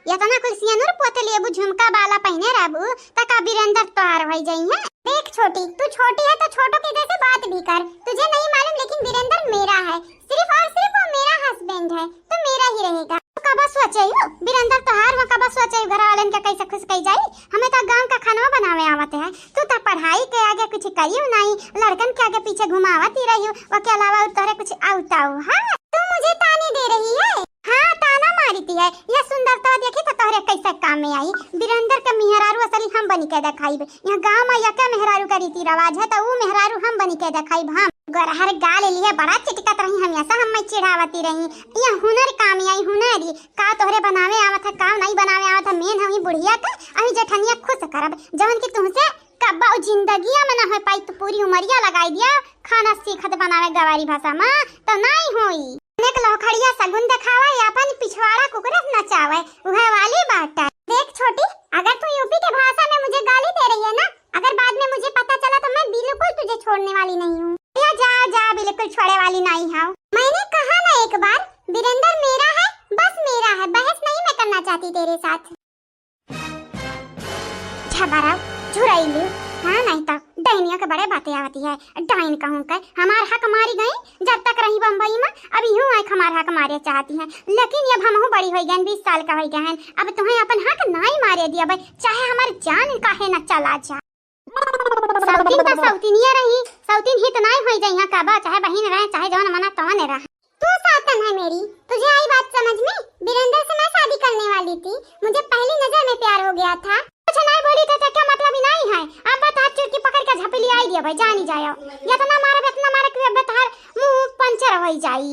या तना कुल सियानुर पोतली अबू झुमका बाला पहने रहबू तका वीरेंद्र तोहार होई जाई है। देख छोटी, तू छोटी है तो छोटो के जैसे बात भी कर। तुझे नहीं मालूम लेकिन वीरेंद्र मेरा है, सिर्फ और सिर्फ वो मेरा हस्बैंड है, तो मेरा ही रहेगा। तो कब सोचई वीरेंद्र तोहार में कब सोचई घर वालन के कैसे खुश कई जाई। हमें तो गांव का खाना बनावे आवत है, तू तो पढ़ाई के आगे कुछ करियो नहीं, लड़कन के आगे पीछे घुमावती रहियो, उसके अलावा तोरे कुछ आउताऊ। हां तू मुझे ताने दे रही है। हाँ ताना मारती है, यह सुंदरता देखी तो तोहरे कैसे काम में आई। वीरेंद्र के मेहरारू असली हम बनी के दिखाईब। यहाँ गांव में यका मेहरारू का रीति रिवाज है तो वो मेहरारू हम बनी के दिखाईब। हम गरहर गाल लिए बड़ा चिटकत रही, हमेशा हम मैं चिढ़ावती रही। यह हुनर काम आई, हुनरी का तोहरे बनावे आवत है, काम नहीं बनावे आवत है। मेन हमी बुढ़िया का अभी जठनिया खुश करब जवन की तुमसे कब्बा जिंदगिया में ना हो पाई तो पूरी उमरिया लगाई दिया खाना सीखत बनावे गवारी भाषा में तो नहीं होई। एक लौखड़िया सगुन दिखावा या अपन पिछवाड़ा कुकुरस नचावे उहे वाली बात है। देख छोटी, अगर तू यूपी के भाषा में मुझे गाली दे रही है ना, अगर बाद में मुझे पता चला तो मैं बिल्कुल तुझे छोड़ने वाली नहीं हूँ। जा जा बिल्कुल छोड़ने वाली नहीं हूँ। मैंने कहा ना एक बार वीरेंद्र मेरा है, बस मेरा है, बहस नहीं मैं करना चाहती तेरे साथ। झबरा झुराइलू हाँ नहीं तो डायनिया के बड़े बातें आती है। डाइन कहूँ के हमार हक मारी गई जब तक रही बम्बई में, अभी यूँ आए हमार हक मारे चाहती हैं, लेकिन अब हम बड़ी हो गए 20 साल का हो गए हैं, अब तुम्हें अपन हक नहीं मारे दिया भाई, चाहे हमार जान काहे न चला जा। सौतीन तो सौतीनिया रही, सौतीन हित नहीं हो जाई कबा, चाहे बहन रहे चाहे जौन मना तौन रहा। तू सौतन है मेरी, तुझे आई बात समझ में? वीरेंद्र से मैं शादी करने वाली थी, मुझे पहली नजर में प्यार हो गया था। कुछ नहीं बोली तो क्या मतलब ही नहीं है। अब बता चुटकी पकड़ के झपली आई दिया भाई, जानी जाओ या तो ना मारे बेतना मारे कि बेतार मुंह पंचर हो जाई।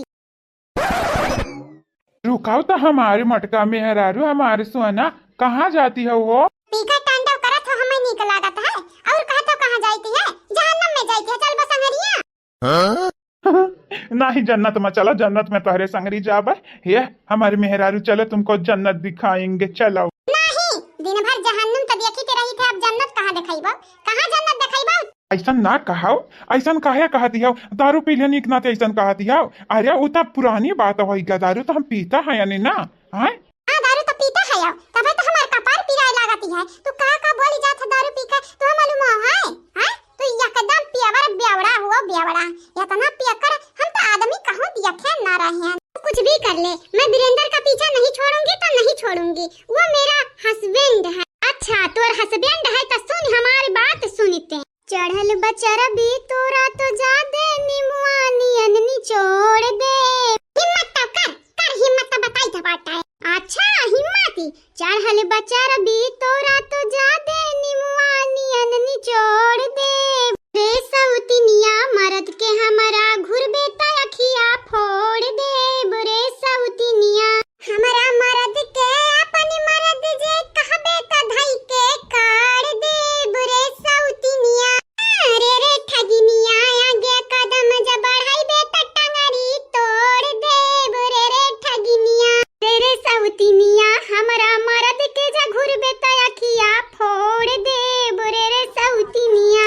रुकाओ तो हमारे मटका मेहरारू, हमारे सोना कहाँ जाती है वो? पीका तांडव करत हो हमें निक लागत है, और कहा तो कहाँ जाती है? जहन्नम में जाती है, चल बस अंगरिया। नहीं जन्नत में चलो, जन्नत में तोहरे संगरी जाबे। ये हमारे मेहरारू चलो तुमको जन्नत दिखाएंगे, चलो। नहीं, दिन भर जहन्नुम तो देखते रही थे, अब जन्नत कहाँ दिखाईबो? कहाँ जन्नत दिखाईबो? ऐसा ना कहो, ऐसा काहे कहती हो? दारू पीले निक ना ऐसा कहती हो? अरे वो तो पुरानी बात हो गया, दारू तो हम पीता है यानी ना। हाँ दारू तो पीता है यार, तबे तो हमार कपार पिराए लागती है। तू का बोली जात है दारू पी के, तू मालूम है? हां तू एकदम पियवर बेवड़ा हुआ, बेवड़ा इतना पियकर हम तो आदमी कहूं देखे ना रहे हैं। कुछ भी कर ले, मैं वीरेंद्र का पीछा नहीं छोड़ूंगी तो नहीं छोड़ूंगी, वो मेरा हस्बैंड है। अच्छा तोर हस्बैंड है तो सुन हमारी बात सुनते। चढ़ल बचरा भी तोरा तो जा दे निमुआनी अननी छोड़ दे। हिम्मत तो कर हिम्मत तो बताई था बात है। अच्छा हिम्मती चढ़ल बचरा भी तोरा तो जा दे निमुआनी अननी छोड़ दे। रे सौतिनिया मरद के हमारा घुरबे त अखिया फोड़ दे। बुरे सौतिनिया हमारा मरद के अपन मरद जे कहबे त धई के काट दे। बुरे सौतिनिया रे रे ठगिनिया आगे कदम जब बढ़ाईबे त टंगरी तोड़ दे। बुरे रे ठगिनिया रे रे सौतिनिया हमारा मरद के जा घुरबे त अखिया फोड़ दे। बुरे रे सौतिनिया।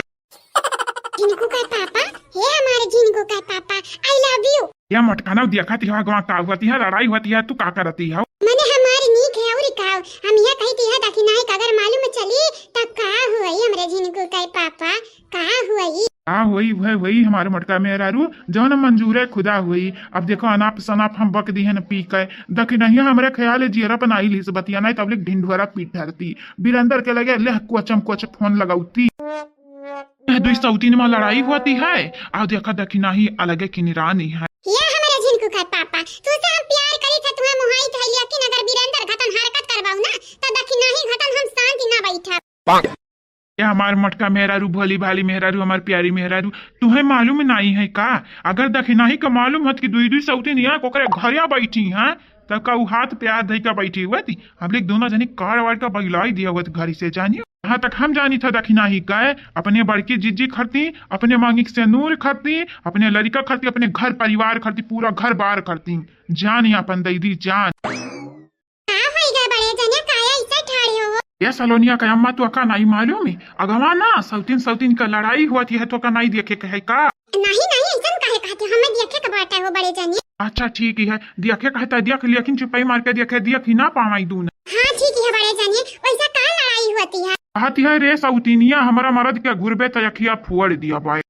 जिनको का पापा, हे हमारे जिनको का पापा, आई लव यू। या मटकाना दिखाती हो, गवा का होती है, लड़ाई होती है, तू का करती है? मैंने हमारी नीक है और काव हम यह कहती है ताकि नहीं अगर मालूम चली तब का हुई हमारे जिनको का पापा, का हुई हाँ वही हमारे मटका मेहरारू जौन मंजूर है खुदा हुई। अब देखो अनाप शनाप हम बक दी है न पी के, देखी नहीं हमारे ख्याल जीरा बनाई ली से बतिया नहीं तब ढिंढोरा पीट धरती। वीरेंद्र के लगे ले कोचम कोच फोन लगाउती। दो सौतीन में लड़ाई होती है, और देखा देखी नहीं अलगे की निरानी है। ये हमारे जिनको का पापा तुझसे हम प्यार करी थे, तुम्हें मुहाई था, लेकिन अगर वीरेंद्र घटन हरकत करवाऊ ना तो देखी नहीं घटन हम शांति ना बैठा। ये हमारे मटका मेहरारू भोली भाली मेहरारू, हमारी प्यारी मेहरारू, तुम्हें मालूम नहीं है का? अगर देखी नहीं का मालूम है कि दुई सौतीन यहाँ कोकरे घरिया बैठी हैं तब का हाथ पे हाथ धई का बैठी हुआ थी। हम लोग दोनों जनी कार वार का बगलाई दिया हुआ घर से जानियो। यहाँ तक हम जानी था देखी नहीं गए, अपने बड़की जिज्जी खरती, अपने मांगी से नूर खरती, अपने लड़का खरती, अपने घर परिवार खरती, पूरा घर बार खरती। जान अपन दी जान। ये सलोनिया का अम्मा तो का नहीं मालूम है? अगवा ना सौतीन का लड़ाई हुआ थी है तो का नहीं देखे कहे का? नहीं ऐसा काहे कहते, हमें देखे का बाटा हो बड़े जानिए। अच्छा ठीक है, देखे कहता देख, लेकिन चुपाई मार के देखे देख ही ना पावाई दून। हाँ है बड़े जानिए, वैसा कहाँ लड़ाई होती है? कहती है रे सौतीनिया हमारा मरद के घुरबे तो यखिया फुअड़ दिया बाय।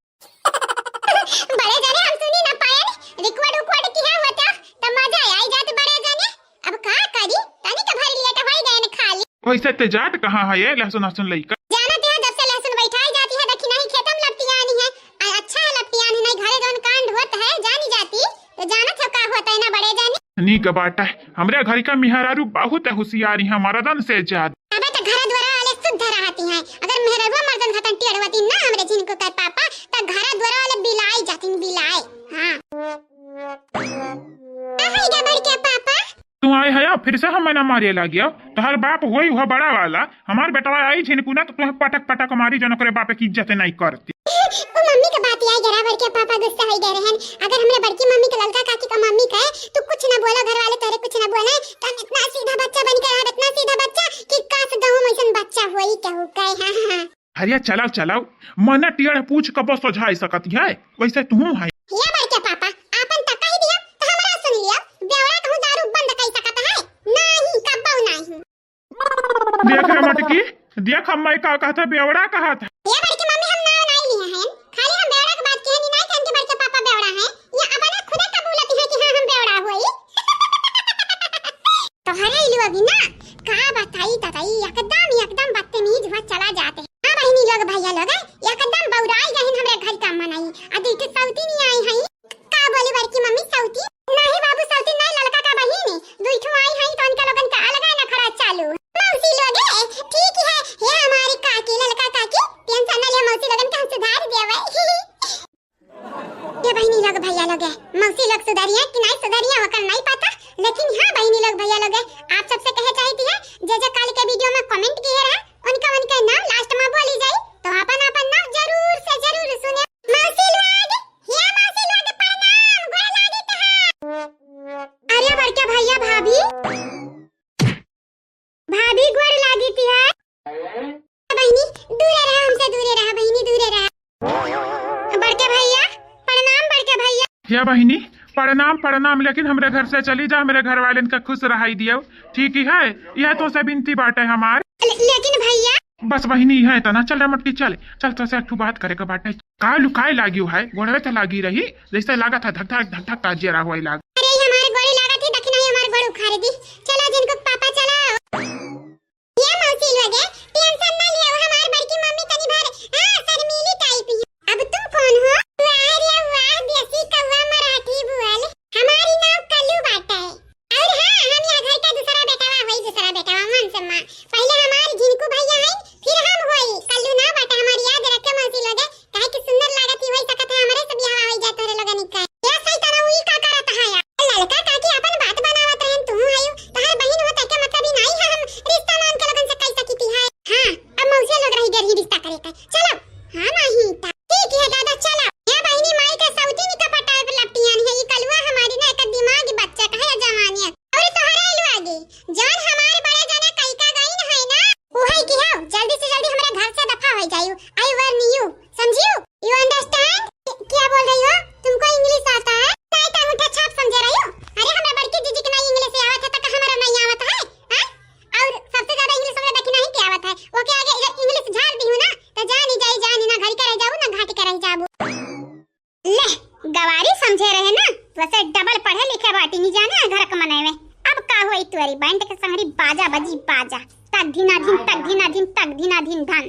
बड़े जाने हम सुनी ना पाए रिकॉर्ड उकॉर्ड किया होता तो मजा आई जात बड़े जाने। अब का करी तनी के भर लिया तो होई गए न खाली। वैसे ते जात कहाँ है ये लहसुन हसन लइका? जानत है जब से लहसुन बैठाई जाती है देखी नहीं खेतम लपटियां आनी है। अच्छा है लपटियां नहीं घरे जौन कांड होत है जानी जाती तो जानत है का होता है ना बड़े जाने। नीक बाटा है हमरे घर का मिहरारू बहुत होशियारी है मर्दन से ज्यादा। अबे तो घर द्वारा वाले शुद्ध रहती हैं। अगर मेहरबा मर्दन खतन टेढ़वती ना हमरे जिनको कर पापा तो घर द्वारा वाले बिलाई जाती बिलाई। हां हाय गे बड़के पापा तू आए है फिर से हम ना मारे लग गया तोहर बाप होई हुआ बड़ा वाला हमार बेटवा आई छिनकुना तो तुम्हें पटक पटक मारी जन करे बाप की इज्जत नहीं करती। ओ मम्मी के बात आई जरा बड़के पापा गुस्सा हो गए रहन। अगर हमरे बड़की मम्मी के ललका काकी का मम्मी कहे तो कुछ ना बोलो घर वाले तेरे कुछ ना बोले तो इतना सीधा बच्चा बन के रहा इतना सीधा बच्चा कि काश गांव में ऐसा बच्चा होई कहू कहे। हां हरिया चलाओ चलाओ मना टियड़ पूछ के बस सोझाई सकती है वैसे तू है ये बड़के पापा आपन तक कह दिया तो हमरा सुन लिया बेवड़ा कहूं दारू बंद कर सकता है नहीं कब्बो नहीं। देख रे मटकी देख हम मैं का कहता बेवड़ा कहा था। ये बड़की मम्मी हम नाम नहीं लिए हैं खाली हम बेवड़ा की बात कहनी नहीं कहन के बड़के पापा बेवड़ा है ये अपना खुद कबूलती है कि हां हम बेवड़ा होई। तो हरे इलू अभी ना का बताई तताई एकदम बदतमीज हुआ चला जाते हैं। हां बहनी लोग भैया लोग एकदम बौराई गहिन हमरे घर का मनाई आ देखते सौती नहीं आई है का बोली बड़की मम्मी सौती नहीं बाबू सौती नहीं लड़का का बहिनी दुइठो आई है तो उनका लोगन का अलग ना खड़ा चालू मौसी लोग ठीक है ये हमारी काकी लड़का काकी टेंशन ना ले मौसी लोगन का सुधार देवे। ये बहनी लोग भैया लोग मौसी लोग सुधारिया कि नहीं सुधारिया होकर नहीं पता लेकिन हां बहनी लोग भैया लोग आप सबसे कहे चाहती है जे काल के वीडियो में कमेंट किए रहा उनका नाम लास्ट में बोली जाए तो अपन नाम जरूर से जरूर सुने। मौसी लोग या मौसी लोग प्रणाम गोड़ लागी तहां। अरे बड़का भैया भाभी भाभी गोड़ लागी तिहा बहनी दूरे रहा हमसे दूरे रहा बहनी दूरे रहा। बड़के भैया प्रणाम बड़के भैया। या बहिनी प्रणाम प्रणाम लेकिन हमरे घर से चली जा मेरे घर वाले का खुश रहाई दियो ठीक ही है यह तो सब बिनती बाटे हमार लेकिन भैया बस बहिनी है तना चल रे मटकी चल चल तो से एक बात करे के बाटे का लुकाए लागी है गोड़वे तो लागी रही जैसे लगा था धक धक धक धक काजिया रहा हुआ लाग। अरे हमारे गोड़ी लगा थी दक्षिण ही हमारे गोड़ उखाड़ दी चलो जिनको पापा चलाओ। ये मौसी लोग टेंशन ना लियो हमारी बड़की मम्मी तनी भर हां शर्मीली टाइप है। अब तुम कौन हो? वाह रे वाह देसी कौवा मराठी बोल हमारी नाम कल्लू बाटा है और हां हम यहाँ घर का दूसरा बेटा वही दूसरा बेटा मन से मां पहले हमारे झिनकू भैया है फिर हम होई कल्लू ना बाटा हमारी याद रखे मौसी लोग काहे कि सुंदर लागत ही वही सकत है हमारे सब यहाँ होई जात रे लोगन का या सही तरह हुई का करत है यार लड़का काकी अपन बात बनावत रहन तू आयु तहार बहन होता के मतलब ही नहीं है हम रिश्ता मान के लोगन से कैसे कीती है। हां अब मौसी लोग रही गरी रिश्ता करे का चलो हां नहीं था ठीक है दादा चलो ये बहनी माई का सौती नि का पटाए पे लपटियां है ये कलवा हमारी ना एक दिमाग बच्चा का है जवानी और तोहरा इलू आगे जान हमारे बड़े जाने कई का गई न है ना वो है कि हां जल्दी से जल्दी हमारे घर से दफा हो जाइयो आई वार्न यू समझियो यू अंडरस्टैंड क्या बोल रही हो तुमको इंग्लिश आता है नहीं तो मुठा छाप समझ रही हो। अरे हमरा बड़की जीजी के नहीं इंग्लिश आवत है तो हमारा नहीं आवत है हां और सबसे ज्यादा इंग्लिश हमरा देखी नहीं के आवत है वो के आगे इंग्लिश झाड़ दी हूं ना तो जानी ना घर के रह जाऊ ना घाट के रह जाबू ले गवारी समझे रहे ना वैसे डबल पढ़े लिखे बाटी नहीं जाने घर के मने में अब का होई तुरी बैंड के संगरी बाजा बजी बाजा तक धीना धीन तक धीना धीन तक धीना धीन धन।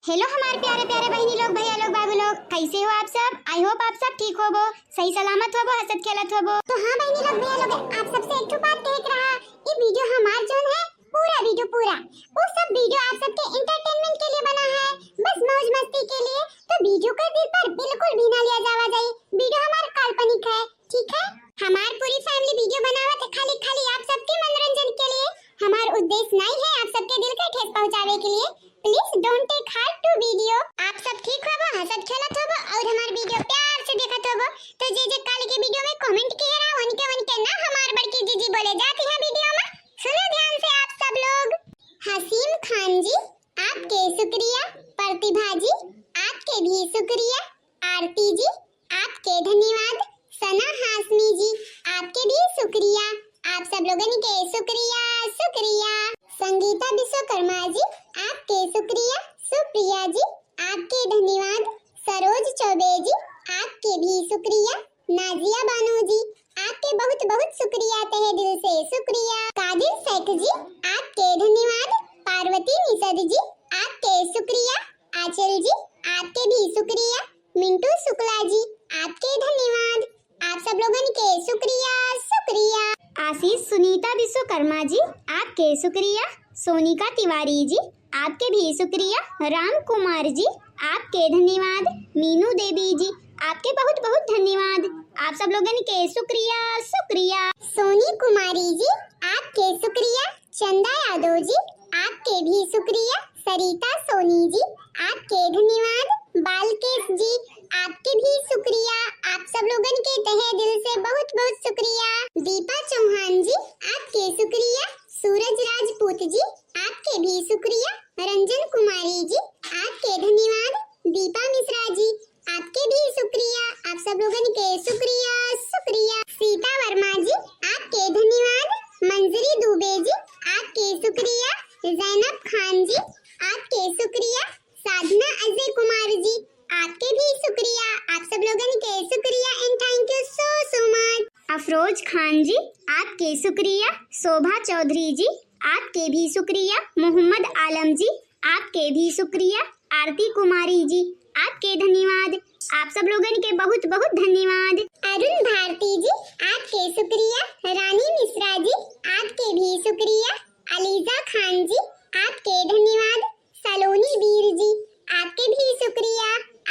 हेलो हमारे प्यारे प्यारे बहनी लोग भैया लोग बाबू लोग कैसे हो आप सब? आई होप आप सब ठीक होबो सही सलामत होबो हंसत खेलत होबो। तो हाँ बहनी लोग भैया लोग आप सबसे एक बात देख रहा ये वीडियो हमार जोन है पूरा वीडियो पूरा वो सब वीडियो आप सबके एंटरटेनमेंट के लिए बना है बस मौज मस्ती के लिए तो वीडियो को दिल पर बिल्कुल भी ना लिया जावा जाए वीडियो हमार काल्पनिक है ठीक है। हमार पूरी फैमिली वीडियो बनावत खाली खाली आप सबके मनोरंजन के लिए हमार उद्देश्य नहीं है आप सबके दिल को ठेस पहुंचावे के लिए please don't take heart to video. आप सब ठीक होबो हंसत खेलत होबो और हमार वीडियो प्यार से देखत होबो तो जे काल के वीडियो में कमेंट किए रहा उनके ना हमार बड़की जीजी बोले जाती है वीडियो में सुनो ध्यान से आप सब लोग। हसीम खान जी आपके शुक्रिया, प्रतिभा जी आपके भी शुक्रिया, आरती जी आपके धन्यवाद, शुक्रिया। नाजिया बानो जी, आपके बहुत बहुत शुक्रिया, तहे दिल से शुक्रिया। कादिर शेख जी, आपके धन्यवाद। पार्वती निषद जी, आपके शुक्रिया। आंचल जी, आपके भी शुक्रिया। मिंटू शुक्ला जी, आपके धन्यवाद। आप सब लोगन के शुक्रिया शुक्रिया। आशीष सुनीता विश्वकर्मा जी, आपके शुक्रिया। सोनिका तिवारी जी, आपके भी शुक्रिया। राम कुमार जी, आपके धन्यवाद। मीनू देवी जी, आपके बहुत बहुत धन्यवाद। आप सब लोगन के शुक्रिया शुक्रिया। सोनी कुमारी जी, आपके शुक्रिया। चंदा यादव जी, आपके भी शुक्रिया। सरिता सोनी जी, आपके धन्यवाद। बालकेश जी, आपके भी शुक्रिया। आप सब लोगन के तहे दिल से बहुत बहुत शुक्रिया। दीपा चौहान जी, आपके शुक्रिया। सूरज राजपूत जी, आपके भी शुक्रिया। रंजन कुमारी जी, आपके धन्यवाद। दीपा मिश्रा जी, आपके भी शुक्रिया। आप सब लोगन के शुक्रिया शुक्रिया। सीता वर्मा जी, आपके धन्यवाद। मंजरी दुबे जी, आपके शुक्रिया। जैनब खान जी, आपके शुक्रिया। साधना अजय कुमार जी, आपके भी शुक्रिया। आप सब लोगन के शुक्रिया and thank you so so much. Afroz Khan ji, आपके शुक्रिया। शोभा चौधरी जी, आपके भी शुक्रिया। मोहम्मद आलम जी, आपके भी शुक्रिया। आरती कुमारी जी, आपके धन्यवाद। आप सब लोगन के बहुत बहुत धन्यवाद। अरुण भारती जी, आपके शुक्रिया। रानी मिश्रा जी, आपके भी शुक्रिया। अलीजा खान जी, आपके धन्यवाद। सलोनी वीर जी, आपके भी शुक्रिया।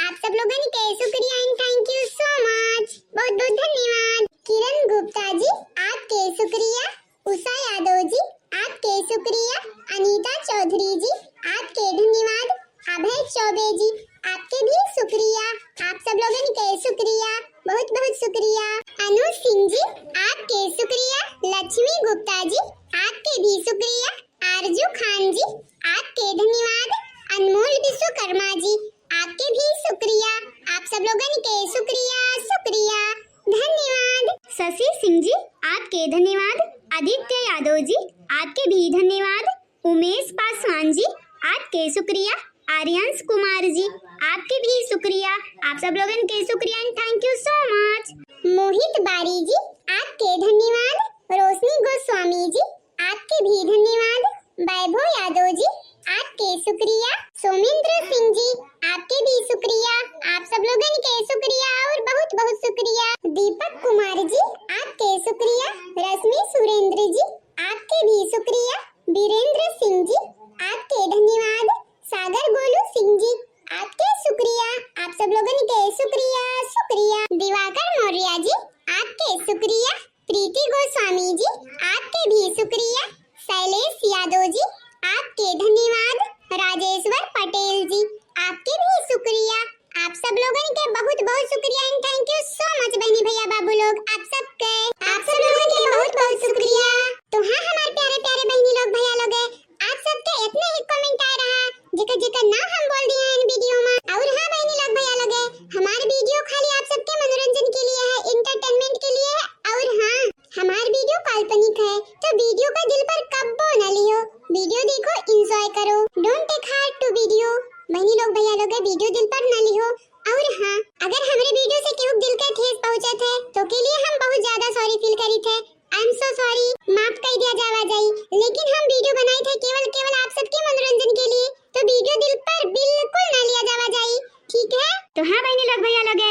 आप सब लोगन के शुक्रिया and thank you so much. बहुत बहुत धन्यवाद। किरण गुप्ता जी, आपके शुक्रिया। उषा यादव जी, आपके शुक्रिया। अनीता चौधरी जी, आपके धन्यवाद। अभय चौबे जी, आपके भी शुक्रिया। आप सब लोगन के शुक्रिया, बहुत बहुत शुक्रिया। अनु सिंह जी, आपके शुक्रिया। लक्ष्मी गुप्ता जी, आपके भी शुक्रिया। आरजू खान जी, आपके धन्यवाद। अनमोल विश्वकर्मा जी, आपके भी शुक्रिया। आप सब लोगन के शुक्रिया शुक्रिया धन्यवाद। शशि सिंह जी, आपके धन्यवाद। आदित्य यादव जी, आपके भी धन्यवाद। उमेश पासवान जी, आपके शुक्रिया। आर्यंश कुमार जी, आपके भी शुक्रिया। आप सब लोगन के शुक्रिया and thank you so much. Mohit Bari ji, आपके धन्यवाद। रोशनी गोस्वामी जी, आपके भी धन्यवाद। वैभव यादव जी, आपके शुक्रिया। सोमेंद्र सिंह जी, आपके भी शुक्रिया। आप सब लोगन के शुक्रिया और बहुत बहुत शुक्रिया। दीपक कुमार जी, आपके शुक्रिया। रश्मि सुरेंद्र जी, आपके भी शुक्रिया। वीरेंद्र सिंह जी, आपके धन्यवाद। सागर गोलू सिंह जी, आपके शुक्रिया। आप सब लोगन के शुक्रिया शुक्रिया। दिवाकर मौर्य जी, आपके शुक्रिया। प्रीति गोस्वामी जी, आपके भी शुक्रिया। शैलेश यादव जी, आपके धन्यवाद। राजेश्वर पटेल जी, आपके भी शुक्रिया। आप सब लोगन के बहुत बहुत शुक्रिया and thank you so much. बहनी भैया बाबू लोग, आप सब लोगन के बहुत बहुत शुक्रिया। तो हाँ हमारे प्यारे प्यारे बहनी लोग भैया लोग, आप सबके इतने ही कमेंट आ रहा जेकर जेकर नाम हम बोल दिए हैं इन वीडियो में। और हाँ बहनी लोग भैया लोग, हमारे वीडियो खाली आप सबके मनोरंजन के लिए है, इंटरटेनमेंट के लिए है। और हाँ हमारे वीडियो काल्पनिक है, तो वीडियो का दिल पर कब्बो न लियो। वीडियो देखो, एंजॉय करो, don't take heart to video. बहनी लोग भैया लोग, वीडियो दिल पर न लियो। और हाँ अगर हमारे वीडियो से केहू दिल का ठेस पहुंचा थे तो के लिए हम बहुत ज्यादा सॉरी फील करी थे। आई एम सो सॉरी, माफ कर दिया जावा जाई। लेकिन हम वीडियो बनाए थे केवल आप सबके मनोरंजन के लिए, तो वीडियो दिल पर बिल्कुल ना लिया जावा जाई, ठीक है। तो हाँ बहनी लोग भैया लोग,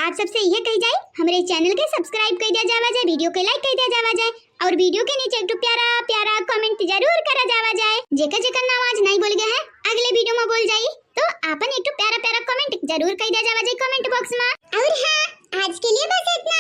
आप सबसे यह कही जाए हमारे चैनल के सब्सक्राइब कर दिया जावा जाए, वीडियो के लाइक कर दिया जावा जाए, और वीडियो के नीचे एक प्यारा प्यारा कमेंट जरूर करा जावा जाए। जेकर जेकर नाम आज नहीं बोल गया है अगले वीडियो में बोल जाई, तो आपन एक प्यारा प्यारा कमेंट जरूर कर दिया जावा जाए कमेंट बॉक्स में। और हाँ आज के लिए बस इतना।